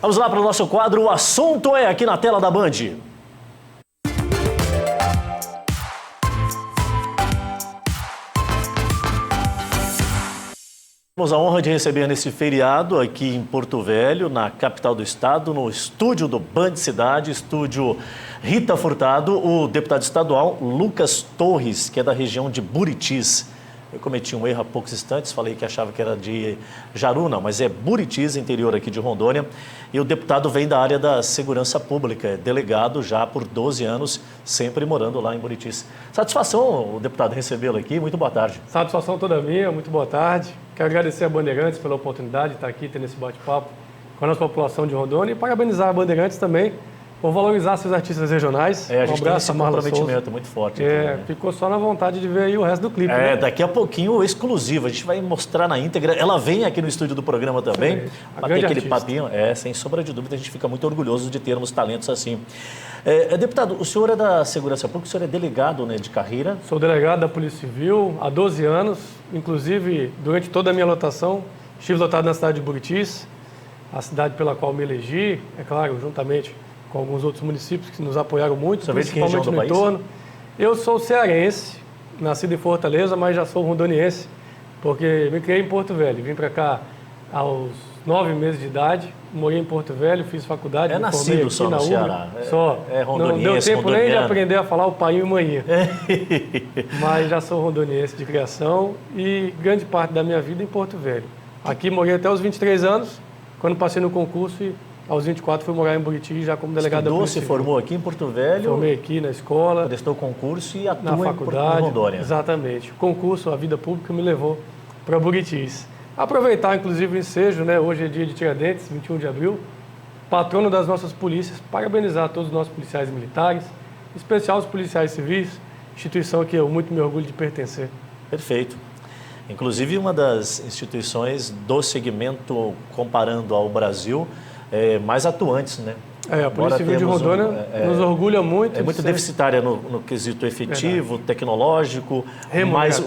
Vamos lá para o nosso quadro, o assunto é aqui na tela da Band. Temos a honra de receber nesse feriado aqui em Porto Velho, na capital do estado, no estúdio do Band Cidade, estúdio Rita Furtado, o deputado estadual Lucas Torres, que é da região de Buritis. Eu cometi um erro há poucos instantes, falei que achava que era de Jaruna, mas é Buritis, interior aqui de Rondônia. E o deputado vem da área da segurança pública, é delegado já por 12 anos, sempre morando lá em Buritis. Satisfação, o deputado, recebê-lo aqui. Muito boa tarde. Satisfação toda minha, muito boa tarde. Quero agradecer a Bandeirantes pela oportunidade de estar aqui, tendo esse bate-papo com a nossa população de Rondônia e parabenizar a Bandeirantes também por valorizar seus artistas regionais. A gente tem esse comprometimento muito forte. Aqui, né? Ficou só na vontade de ver aí o resto do clipe. Né? Daqui a pouquinho exclusivo, a gente vai mostrar na íntegra. Ela vem aqui no estúdio do programa também, bater aquele papinho. Sem sombra de dúvida, a gente fica muito orgulhoso de termos talentos assim. Deputado, o senhor é da Segurança Pública, o senhor é delegado, né, de carreira? Sou delegado da Polícia Civil há 12 anos, inclusive durante toda a minha lotação, estive lotado na cidade de Buritis, a cidade pela qual me elegi, é claro, juntamente com alguns outros municípios que nos apoiaram muito, principalmente no entorno. Eu sou cearense, nascido em Fortaleza, mas já sou rondoniense, porque me criei em Porto Velho. Vim para cá aos 9 meses de idade, morei em Porto Velho, fiz faculdade. É nascido só no Ceará. É rondoniense. Não deu tempo nem de aprender a falar o pai e manhã. Mas já sou rondoniense de criação e grande parte da minha vida em Porto Velho. Aqui morei até os 23 anos, quando passei no concurso e aos 24 fui morar em Buriti já como delegado da Polícia. Se formou aqui em Porto Velho? Formei aqui na escola. Prestou concurso e atua na faculdade, em Rondônia. Exatamente. O concurso, a vida pública me levou para Buritis. Aproveitar, inclusive, o ensejo, né? Hoje é dia de Tiradentes, 21 de abril, patrono das nossas polícias, parabenizar todos os nossos policiais militares, em especial os policiais civis, instituição que eu muito me orgulho de pertencer. Perfeito. Inclusive, uma das instituições do segmento, comparando ao Brasil, mais atuantes, né? A Polícia Civil de Rondônia nos orgulha muito. É muito deficitária no quesito efetivo, tecnológico, mas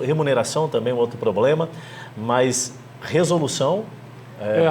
remuneração também é um outro problema, mas resolução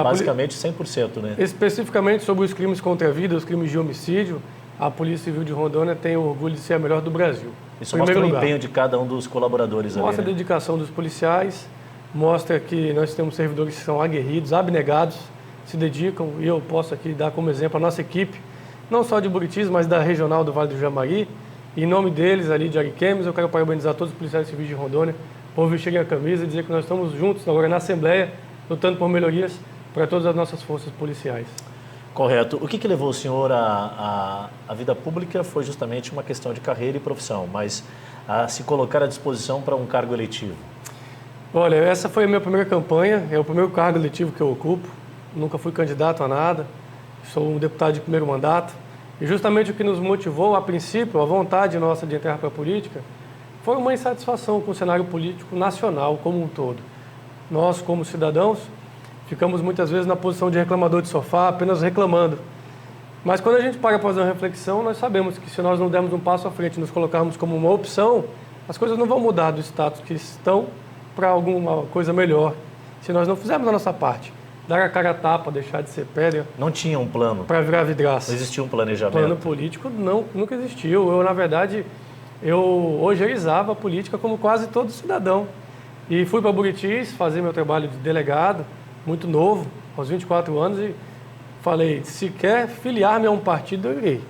basicamente 100%, né? Especificamente sobre os crimes contra a vida, os crimes de homicídio, a Polícia Civil de Rondônia tem o orgulho de ser a melhor do Brasil. Isso mostra o empenho de cada um dos colaboradores ali, mostra a dedicação dos policiais, mostra que nós temos servidores que são aguerridos, abnegados, se dedicam, e eu posso aqui dar como exemplo a nossa equipe, não só de Buritis, mas da regional do Vale do Jamari. E em nome deles, ali de Ariquemes, eu quero parabenizar todos os policiais civis de Rondônia por vestirem a camisa e dizer que nós estamos juntos agora na Assembleia, lutando por melhorias para todas as nossas forças policiais. Correto. O que levou o senhor à vida pública foi justamente uma questão de carreira e profissão, mas a se colocar à disposição para um cargo eletivo? Olha, essa foi a minha primeira campanha, é o primeiro cargo eletivo que eu ocupo. Nunca fui candidato a nada, sou um deputado de primeiro mandato. E justamente o que nos motivou, a princípio, a vontade nossa de entrar para a política, foi uma insatisfação com o cenário político nacional como um todo. Nós, como cidadãos, ficamos muitas vezes na posição de reclamador de sofá, apenas reclamando. Mas quando a gente para fazer uma reflexão, nós sabemos que se nós não dermos um passo à frente e nos colocarmos como uma opção, as coisas não vão mudar do status que estão para alguma coisa melhor, se nós não fizermos a nossa parte. Dar a cara a tapa, deixar de ser pérea. Não tinha um plano? Para virar vidraça. Não existia um planejamento? Plano político nunca existiu. Eu, na verdade, ojeirizava a política como quase todo cidadão. E fui para Buritis fazer meu trabalho de delegado, muito novo, aos 24 anos, e falei, se quer filiar-me a um partido, eu irei.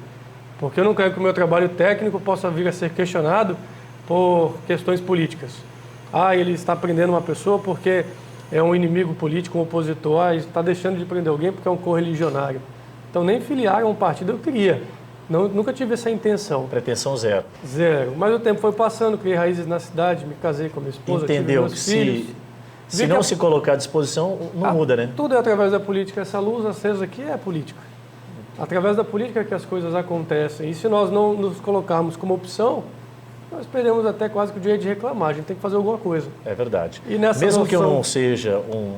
Porque eu não quero que o meu trabalho técnico possa vir a ser questionado por questões políticas. Ele está prendendo uma pessoa porque é um inimigo político, um opositor, está deixando de prender alguém porque é um correligionário. Então, nem filiar a um partido eu queria. Nunca tive essa intenção. Pretensão zero. Zero. Mas o tempo foi passando, criei raízes na cidade, me casei com a minha esposa, entendeu tive meus filhos. Se não se colocar à disposição, não muda, né? Tudo é através da política. Essa luz acesa aqui é a política. Através da política que as coisas acontecem. E se nós não nos colocarmos como opção, nós perdemos até quase que o direito de reclamar. A gente tem que fazer alguma coisa. É verdade. E nessa mesmo que eu não seja um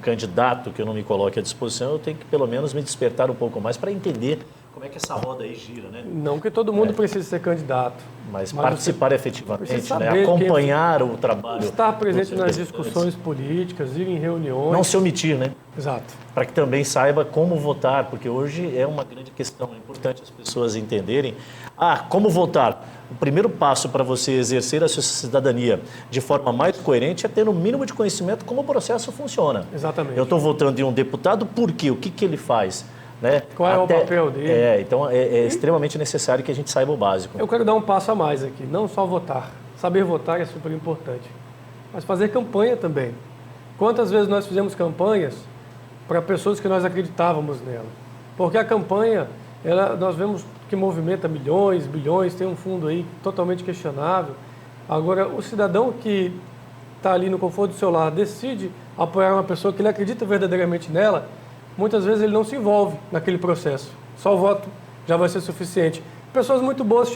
candidato, que eu não me coloque à disposição, eu tenho que pelo menos me despertar um pouco mais para entender como é que essa roda aí gira, né? Não que todo mundo precise ser candidato. Mas participar efetivamente, né? saber Acompanhar o trabalho. Estar presente nas discussões políticas, ir em reuniões. Não se omitir, né? Exato. Para que também saiba como votar, porque hoje é uma grande questão, é importante as pessoas entenderem. Como votar? O primeiro passo para você exercer a sua cidadania de forma mais coerente é ter o mínimo de conhecimento como o processo funciona. Exatamente. Eu estou votando em um deputado, por quê? O que, que ele faz? Né? Qual é o papel dele? Então é extremamente necessário que a gente saiba o básico. Eu quero dar um passo a mais aqui, não só votar. Saber votar é super importante, mas fazer campanha também. Quantas vezes nós fizemos campanhas para pessoas que nós acreditávamos nela? Porque a campanha, nós vemos que movimenta milhões, bilhões, tem um fundo aí totalmente questionável. Agora, o cidadão que está ali no conforto do seu lar decide apoiar uma pessoa que ele acredita verdadeiramente nela, muitas vezes ele não se envolve naquele processo. Só o voto já vai ser suficiente. Pessoas muito boas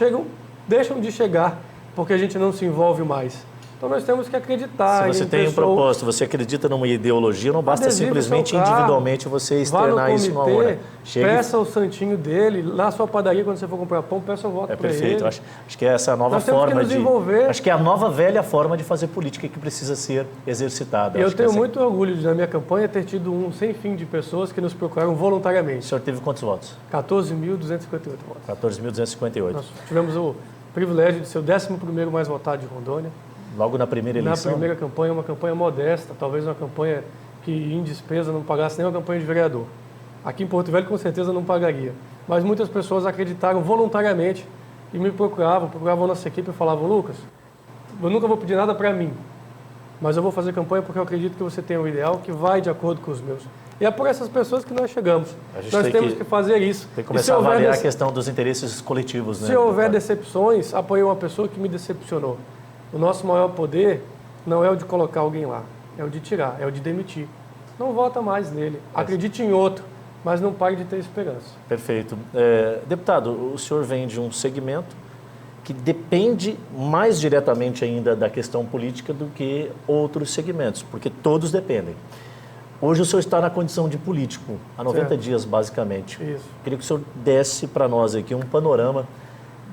deixam de chegar porque a gente não se envolve mais. Então nós temos que acreditar. Se você tem um propósito, você acredita numa ideologia, não basta simplesmente individualmente você externar isso numa hora. Peça o santinho dele, lá na sua padaria, quando você for comprar pão, peça o voto para ele. Perfeito. Acho que essa é a nova forma de... envolver. Acho que é a nova velha forma de fazer política que precisa ser exercitada. Eu tenho muito orgulho de, na minha campanha, ter tido um sem fim de pessoas que nos procuraram voluntariamente. O senhor teve quantos votos? 14.258 votos. 14.258. Nós tivemos o privilégio de ser o 11º mais votado de Rondônia. Logo na primeira eleição? Na primeira campanha, uma campanha modesta, talvez uma campanha que em despesa não pagasse nem uma campanha de vereador. Aqui em Porto Velho, com certeza, não pagaria. Mas muitas pessoas acreditaram voluntariamente e me procuravam a nossa equipe e falavam: Lucas, eu nunca vou pedir nada para mim, mas eu vou fazer campanha porque eu acredito que você tem um ideal que vai de acordo com os meus. E é por essas pessoas que nós chegamos. Nós temos que fazer isso. Tem que começar a avaliar a questão dos interesses coletivos, né? Se houver decepções, apoiei uma pessoa que me decepcionou. O nosso maior poder não é o de colocar alguém lá, é o de tirar, é o de demitir. Não vota mais nele, acredite em outro, mas não pare de ter esperança. Perfeito. Deputado, o senhor vem de um segmento que depende mais diretamente ainda da questão política do que outros segmentos, porque todos dependem. Hoje o senhor está na condição de político, há 90 dias basicamente. Isso. Queria que o senhor desse para nós aqui um panorama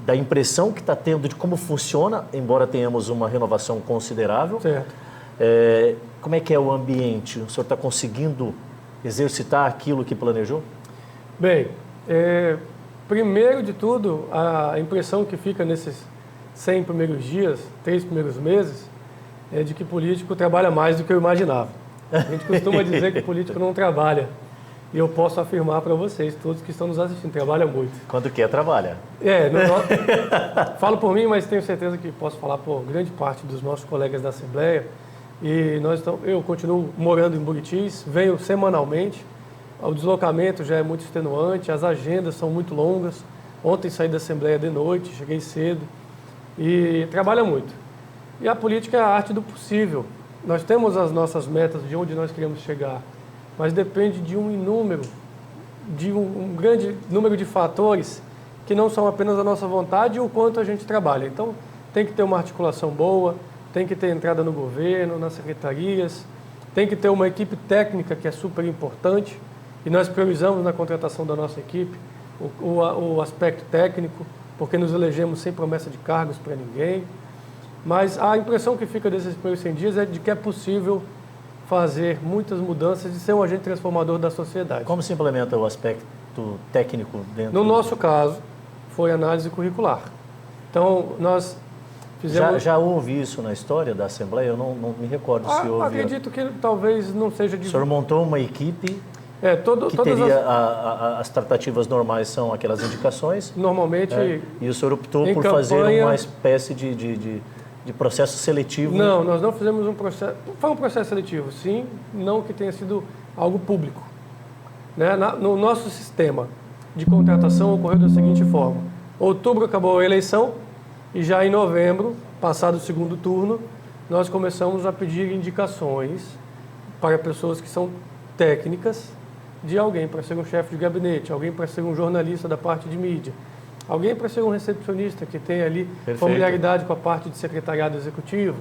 da impressão que está tendo de como funciona, embora tenhamos uma renovação considerável. Certo. Como é que é o ambiente? O senhor está conseguindo exercitar aquilo que planejou? Bem, primeiro de tudo, a impressão que fica nesses 100 primeiros dias, 3 primeiros meses, é de que político trabalha mais do que eu imaginava. A gente costuma dizer que político não trabalha. E eu posso afirmar para vocês, todos que estão nos assistindo, trabalha muito. Quando quer, trabalha. Falo por mim, mas tenho certeza que posso falar por grande parte dos nossos colegas da Assembleia. E eu continuo morando em Buritis, venho semanalmente. O deslocamento já é muito extenuante, as agendas são muito longas. Ontem saí da Assembleia de noite, cheguei cedo e trabalha muito. E a política é a arte do possível. Nós temos as nossas metas de onde nós queremos chegar, mas depende de um grande número de fatores que não são apenas a nossa vontade e o quanto a gente trabalha. Então, tem que ter uma articulação boa, tem que ter entrada no governo, nas secretarias, tem que ter uma equipe técnica que é super importante e nós priorizamos na contratação da nossa equipe o aspecto técnico, porque nos elegemos sem promessa de cargos para ninguém. Mas a impressão que fica desses primeiros 100 dias é de que é possível fazer muitas mudanças e ser um agente transformador da sociedade. Como se implementa o aspecto técnico dentro? No nosso caso, foi análise curricular. Então, nós fizemos... Já houve isso na história da Assembleia? Eu não me recordo se houve. Acredito que talvez não seja... O senhor montou uma equipe que todas teria as tratativas normais, são aquelas indicações? Normalmente... E o senhor optou por fazer uma espécie de processo seletivo? Não, nós não fizemos um processo... Foi um processo seletivo, sim, não que tenha sido algo público. Né? No nosso sistema de contratação ocorreu da seguinte forma. Outubro acabou a eleição e já em novembro, passado o segundo turno, nós começamos a pedir indicações para pessoas que são técnicas de alguém para ser um chefe de gabinete, alguém para ser um jornalista da parte de mídia, alguém para ser um recepcionista que tem ali familiaridade com a parte de secretariado executivo,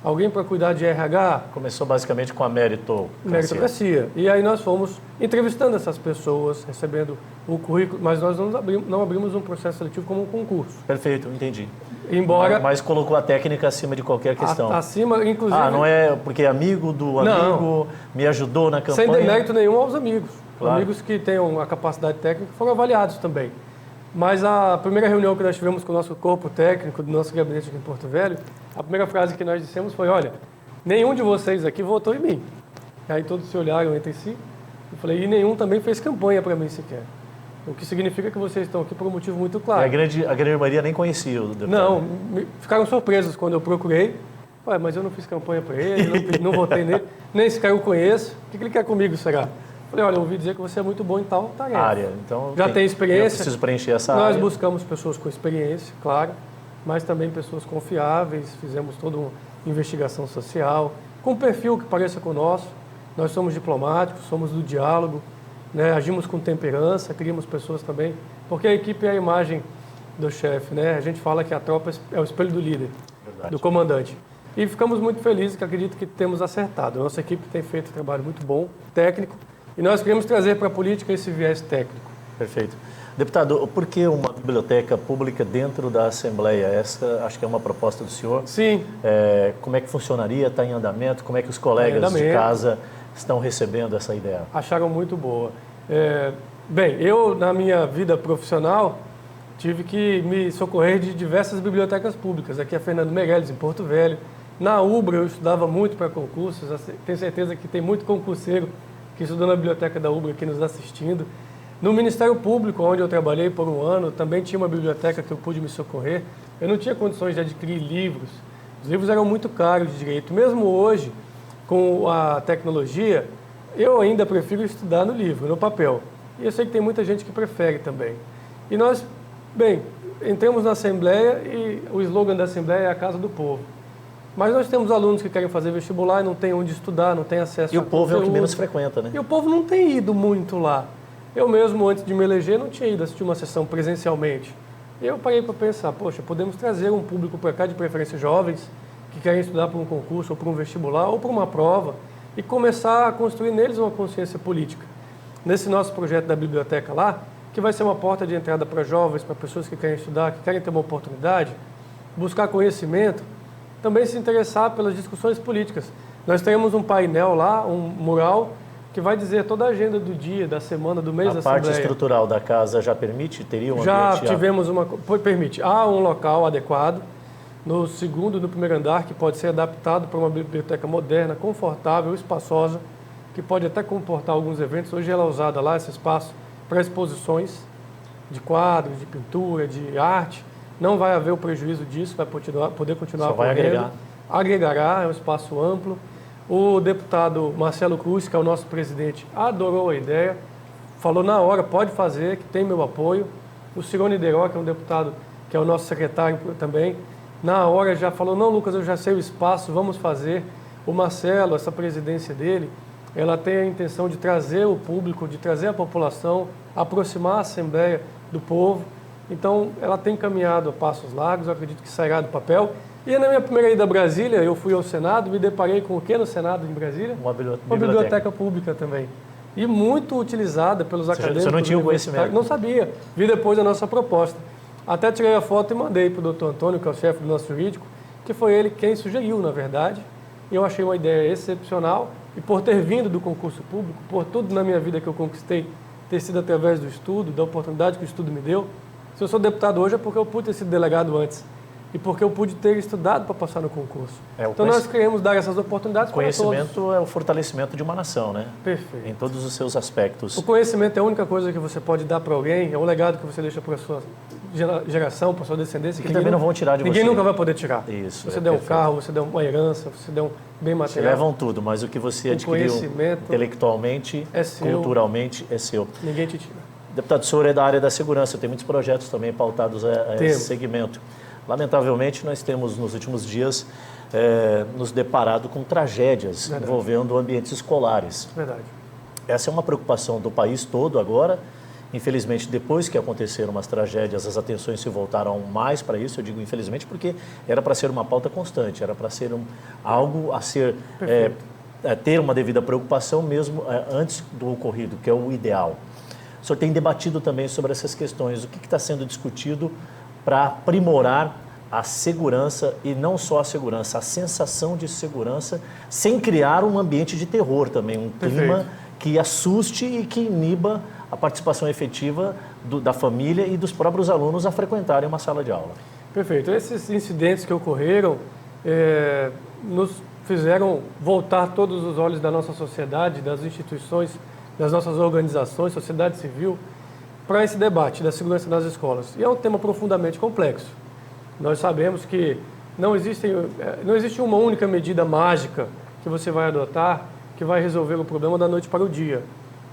alguém para cuidar de RH. Começou basicamente com a Meritocracia. E aí nós fomos entrevistando essas pessoas, recebendo o currículo, mas nós não abrimos um processo seletivo como um concurso. Perfeito, entendi. Embora... Mas colocou a técnica acima de qualquer questão. Acima, inclusive... Não é porque é amigo do amigo, me ajudou na campanha? Sem demérito nenhum aos amigos. Claro. Amigos que tenham a capacidade técnica foram avaliados também. Mas a primeira reunião que nós tivemos com o nosso corpo técnico, do nosso gabinete aqui em Porto Velho, a primeira frase que nós dissemos foi, olha, nenhum de vocês aqui votou em mim. Aí todos se olharam entre si. Eu falei, e nenhum também fez campanha para mim sequer. O que significa que vocês estão aqui por um motivo muito claro. E a grande maioria nem conhecia o deputado. Não, ficaram surpresos quando eu procurei. Ué, mas eu não fiz campanha para ele, não votei nele, nem esse cara eu conheço. O que ele quer comigo, será? Falei, olha, eu ouvi dizer que você é muito bom em tal tarefa. Área. Então, já tem experiência. Eu preciso preencher essa área. Nós buscamos pessoas com experiência, claro, mas também pessoas confiáveis. Fizemos toda uma investigação social, com um perfil que pareça com o nosso. Nós somos diplomáticos, somos do diálogo, né? Agimos com temperança, criamos pessoas também, porque a equipe é a imagem do chefe, né? A gente fala que a tropa é o espelho do líder, verdade, do comandante. E ficamos muito felizes, que acredito que temos acertado. A nossa equipe tem feito um trabalho muito bom, técnico, e nós queremos trazer para a política esse viés técnico. Perfeito. Deputado, por que uma biblioteca pública dentro da Assembleia? Essa acho que é uma proposta do senhor. Sim. Como é que funcionaria? Está em andamento? Como é que os colegas de casa estão recebendo essa ideia? Acharam muito boa. Bem, eu, na minha vida profissional, tive que me socorrer de diversas bibliotecas públicas. Aqui é Fernando Meirelles, em Porto Velho. Na UBRA, eu estudava muito para concursos. Tenho certeza que tem muito concurseiro que estudou na biblioteca da UBRA aqui nos assistindo. No Ministério Público, onde eu trabalhei por um ano, também tinha uma biblioteca que eu pude me socorrer. Eu não tinha condições de adquirir livros. Os livros eram muito caros de direito. Mesmo hoje, com a tecnologia, eu ainda prefiro estudar no livro, no papel. E eu sei que tem muita gente que prefere também. E nós, bem, entramos na Assembleia e o slogan da Assembleia é a Casa do Povo. Mas nós temos alunos que querem fazer vestibular e não tem onde estudar, não tem acesso a conteúdo. E o povo é o que menos frequenta, né? E o povo não tem ido muito lá. Eu mesmo, antes de me eleger, não tinha ido assistir uma sessão presencialmente. E eu parei para pensar, poxa, podemos trazer um público para cá, de preferência jovens, que querem estudar para um concurso, ou para um vestibular, ou para uma prova, e começar a construir neles uma consciência política. Nesse nosso projeto da biblioteca lá, que vai ser uma porta de entrada para jovens, para pessoas que querem estudar, que querem ter uma oportunidade, buscar conhecimento, também se interessar pelas discussões políticas. Nós teremos um painel lá, um mural, que vai dizer toda a agenda do dia, da semana, do mês da Assembleia. A parte estrutural da casa já permite? Teria um já ambiente? Tivemos uma... Permite. Há um local adequado, no segundo e no primeiro andar, que pode ser adaptado para uma biblioteca moderna, confortável, espaçosa, que pode até comportar alguns eventos. Hoje ela é usada lá, esse espaço, para exposições de quadros, de pintura, de arte. Não vai haver o prejuízo disso, vai poder continuar vai agregar. Agregará, é um espaço amplo. O deputado Marcelo Cruz, que é o nosso presidente, adorou a ideia, falou na hora, pode fazer, que tem meu apoio. O Cirone Deró, que é um deputado, que é o nosso secretário também, na hora já falou, não, Lucas, eu já sei o espaço, vamos fazer. O Marcelo, essa presidência dele, ela tem a intenção de trazer o público, de trazer a população, aproximar a Assembleia do povo. Então, ela tem caminhado a passos largos, eu acredito que sairá do papel. E na minha primeira ida a Brasília, eu fui ao Senado, me deparei com o que no Senado em Brasília? Uma biblioteca pública também. E muito utilizada pelos acadêmicos. Você não tinha o conhecimento? Não sabia. Vi depois a nossa proposta. Até tirei a foto e mandei para o doutor Antônio, que é o chefe do nosso jurídico, que foi ele quem sugeriu, na verdade. E eu achei uma ideia excepcional. E por ter vindo do concurso público, por tudo na minha vida que eu conquistei, ter sido através do estudo, da oportunidade que o estudo me deu. Se eu sou deputado hoje é porque eu pude ter sido delegado antes. E porque eu pude ter estudado para passar no concurso. Então nós queremos dar essas oportunidades para todos. Conhecimento é o fortalecimento de uma nação, né? Perfeito. Em todos os seus aspectos. O conhecimento é a única coisa que você pode dar para alguém, é um legado que você deixa para a sua geração, para a sua descendência. Que também não vão tirar de você. Ninguém nunca vai poder tirar. Isso. Você der um carro, você der uma herança, você der um bem material. Você levam tudo, mas o que você adquiriu intelectualmente, culturalmente, é seu. Ninguém te tira. Deputado, o senhor é da área da segurança, tem muitos projetos também pautados a esse segmento. Lamentavelmente, nós temos, nos últimos dias, nos deparado com tragédias envolvendo ambientes escolares. Verdade. Essa é uma preocupação do país todo agora Infelizmente, depois que aconteceram umas tragédias, as atenções se voltaram mais para isso. Eu digo infelizmente porque era para ser uma pauta constante, era para ser algo a ser, ter uma devida preocupação mesmo antes do ocorrido, que é o ideal. O senhor tem debatido também sobre essas questões. O que está sendo discutido para aprimorar a segurança e não só a segurança, a sensação de segurança, sem criar um ambiente de terror também, um clima que assuste e que iniba a participação efetiva da família e dos próprios alunos a frequentarem uma sala de aula. Perfeito. Esses incidentes que ocorreram nos fizeram voltar todos os olhos da nossa sociedade, das instituições, das nossas organizações, sociedade civil, para esse debate da segurança nas escolas. E é um tema profundamente complexo. Nós sabemos que não existe uma única medida mágica que você vai adotar que vai resolver o problema da noite para o dia.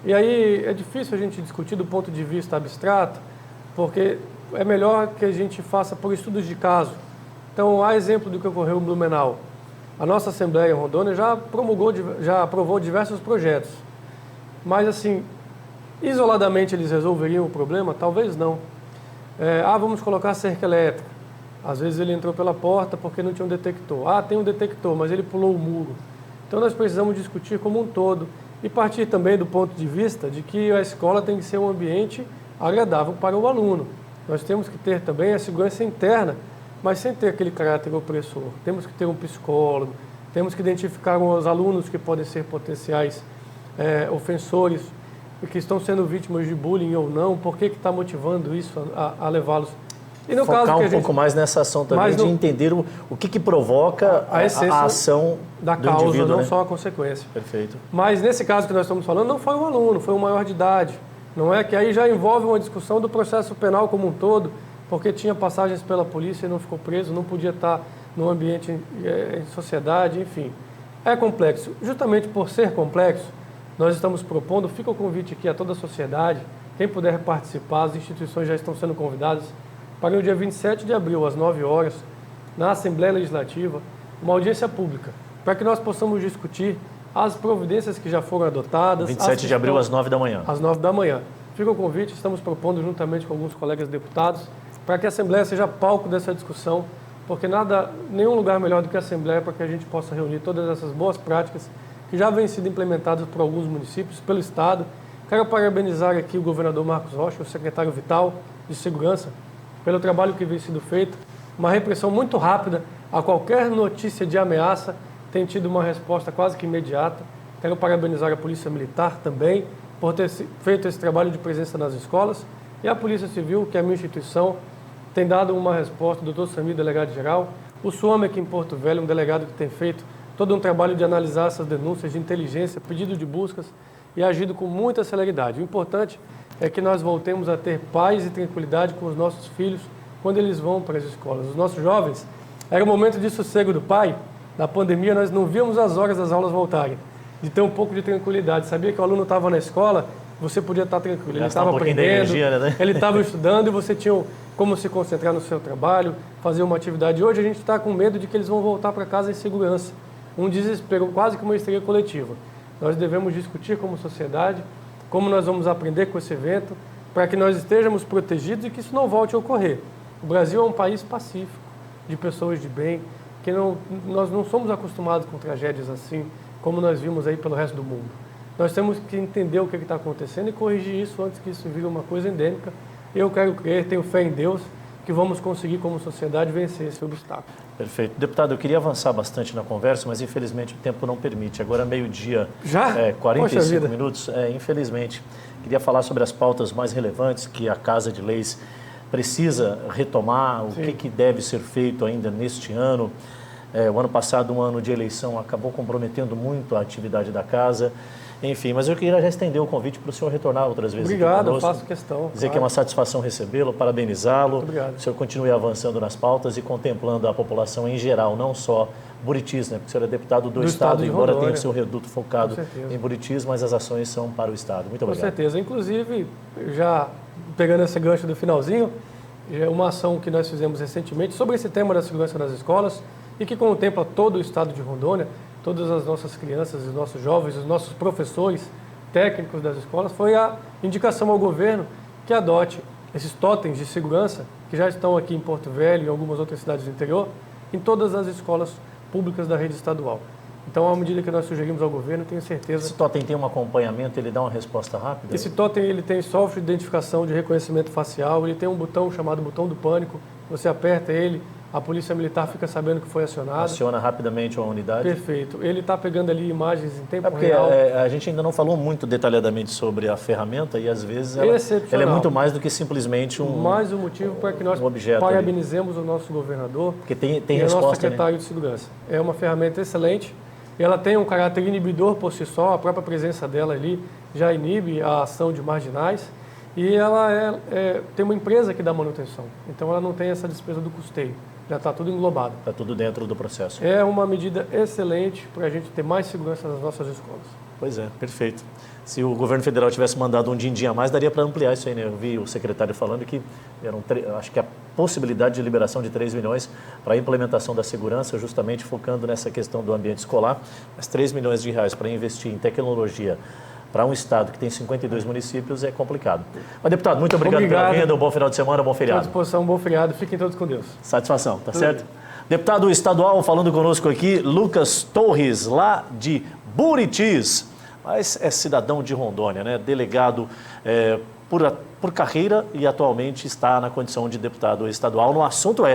E aí é difícil a gente discutir do ponto de vista abstrato, porque é melhor que a gente faça por estudos de caso. Então, há exemplo do que ocorreu em Blumenau. A nossa Assembleia em Rondônia já aprovou diversos projetos. Mas, assim, isoladamente eles resolveriam o problema? Talvez não. Vamos colocar cerca elétrica. Às vezes ele entrou pela porta porque não tinha um detector. Tem um detector, mas ele pulou o muro. Então, nós precisamos discutir como um todo e partir também do ponto de vista de que a escola tem que ser um ambiente agradável para o aluno. Nós temos que ter também a segurança interna, mas sem ter aquele caráter opressor. Temos que ter um psicólogo, temos que identificar os alunos que podem ser potenciais ofensores, que estão sendo vítimas de bullying ou não, por que está motivando isso a levá-los. E no focar caso que um pouco mais nessa ação também, de entender o que provoca a ação da do causa, indivíduo, não né? só a consequência. Perfeito. Mas nesse caso que nós estamos falando, não foi um aluno, foi um maior de idade. Não é que aí já envolve uma discussão do processo penal como um todo, porque tinha passagens pela polícia e não ficou preso, não podia estar no ambiente em sociedade, enfim. É complexo. Justamente por ser complexo, nós estamos propondo, fica o convite aqui a toda a sociedade, quem puder participar, as instituições já estão sendo convidadas, para o dia 27 de abril, às 9 horas, na Assembleia Legislativa, uma audiência pública, para que nós possamos discutir as providências que já foram adotadas. 27 de abril, às 9 da manhã. Às 9 da manhã. Fica o convite, estamos propondo juntamente com alguns colegas deputados, para que a Assembleia seja palco dessa discussão, porque nenhum lugar melhor do que a Assembleia para que a gente possa reunir todas essas boas práticas que já vêm sendo implementadas por alguns municípios, pelo Estado. Quero parabenizar aqui o governador Marcos Rocha, o secretário Vital de Segurança, pelo trabalho que vem sendo feito, uma repressão muito rápida a qualquer notícia de ameaça, tem tido uma resposta quase que imediata. Quero parabenizar a Polícia Militar também por ter feito esse trabalho de presença nas escolas e a Polícia Civil, que é a minha instituição, tem dado uma resposta, o doutor Samir, delegado-geral, o SUAME aqui em Porto Velho, um delegado que tem feito todo um trabalho de analisar essas denúncias de inteligência, pedido de buscas e agido com muita celeridade. O importante é que nós voltemos a ter paz e tranquilidade com os nossos filhos quando eles vão para as escolas. Os nossos jovens, era o momento de sossego do pai, na pandemia nós não víamos as horas das aulas voltarem, de ter um pouco de tranquilidade. Sabia que o aluno estava na escola, você podia estar tranquilo, ele estava aprendendo, né? Ele estava estudando e você tinha como se concentrar no seu trabalho, fazer uma atividade. Hoje a gente está com medo de que eles vão voltar para casa em segurança, um desespero, quase que uma histeria coletiva. Nós devemos discutir como sociedade como nós vamos aprender com esse evento, para que nós estejamos protegidos e que isso não volte a ocorrer. O Brasil é um país pacífico, de pessoas de bem, que nós não somos acostumados com tragédias assim, como nós vimos aí pelo resto do mundo. Nós temos que entender o que está acontecendo e corrigir isso antes que isso vire uma coisa endêmica. Eu quero crer, tenho fé em Deus, que vamos conseguir como sociedade vencer esse obstáculo. Perfeito. Deputado, eu queria avançar bastante na conversa, mas infelizmente o tempo não permite. Agora meio-dia, já? 45 minutos, infelizmente. Queria falar sobre as pautas mais relevantes que a Casa de Leis precisa retomar, o que deve ser feito ainda neste ano. O ano passado, um ano de eleição, acabou comprometendo muito a atividade da Casa. Enfim, mas eu queria já estender o convite para o senhor retornar outras vezes. Obrigado, eu faço questão. Dizer que é uma satisfação recebê-lo, parabenizá-lo. Obrigado. O senhor continue avançando nas pautas e contemplando a população em geral, não só Buritis, né? Porque o senhor é deputado do Estado, embora tenha o seu reduto focado em Buritis, mas as ações são para o Estado. Muito obrigado. Com certeza. Inclusive, já pegando esse gancho do finalzinho, é uma ação que nós fizemos recentemente sobre esse tema da segurança nas escolas e que contempla todo o Estado de Rondônia, todas as nossas crianças, os nossos jovens, os nossos professores técnicos das escolas, foi a indicação ao governo que adote esses totens de segurança que já estão aqui em Porto Velho e em algumas outras cidades do interior, em todas as escolas públicas da rede estadual. Então, à medida que nós sugerimos ao governo, tenho certeza... Esse totem tem um acompanhamento, ele dá uma resposta rápida? Esse totem ele tem software de identificação de reconhecimento facial, ele tem um botão chamado botão do pânico, você aperta ele, a polícia militar fica sabendo que foi acionada. Aciona rapidamente uma unidade? Perfeito. Ele está pegando ali imagens em tempo porque real. A gente ainda não falou muito detalhadamente sobre a ferramenta e às vezes ela é muito mais do que simplesmente mais um motivo para que nós parabenizemos o nosso governador porque tem e resposta, o nosso secretário de Segurança. É uma ferramenta excelente, ela tem um caráter inibidor por si só, a própria presença dela ali já inibe a ação de marginais e ela tem uma empresa que dá manutenção, então ela não tem essa despesa do custeio. Já está tudo englobado. Está tudo dentro do processo. É uma medida excelente para a gente ter mais segurança nas nossas escolas. Pois é, perfeito. Se o governo federal tivesse mandado um din-din a mais, daria para ampliar isso aí, né? Eu vi o secretário falando que acho que a possibilidade de liberação de 3 milhões para a implementação da segurança, justamente focando nessa questão do ambiente escolar, mas 3 milhões de reais para investir em tecnologia para um estado que tem 52 municípios é complicado. Mas, deputado, muito obrigado pela vinda, um bom final de semana, um bom feriado. À disposição, um bom feriado, fiquem todos com Deus. Satisfação, tá certo? Deputado estadual falando conosco aqui, Lucas Torres, lá de Buritis, mas é cidadão de Rondônia, né? Delegado por carreira e atualmente está na condição de deputado estadual. No assunto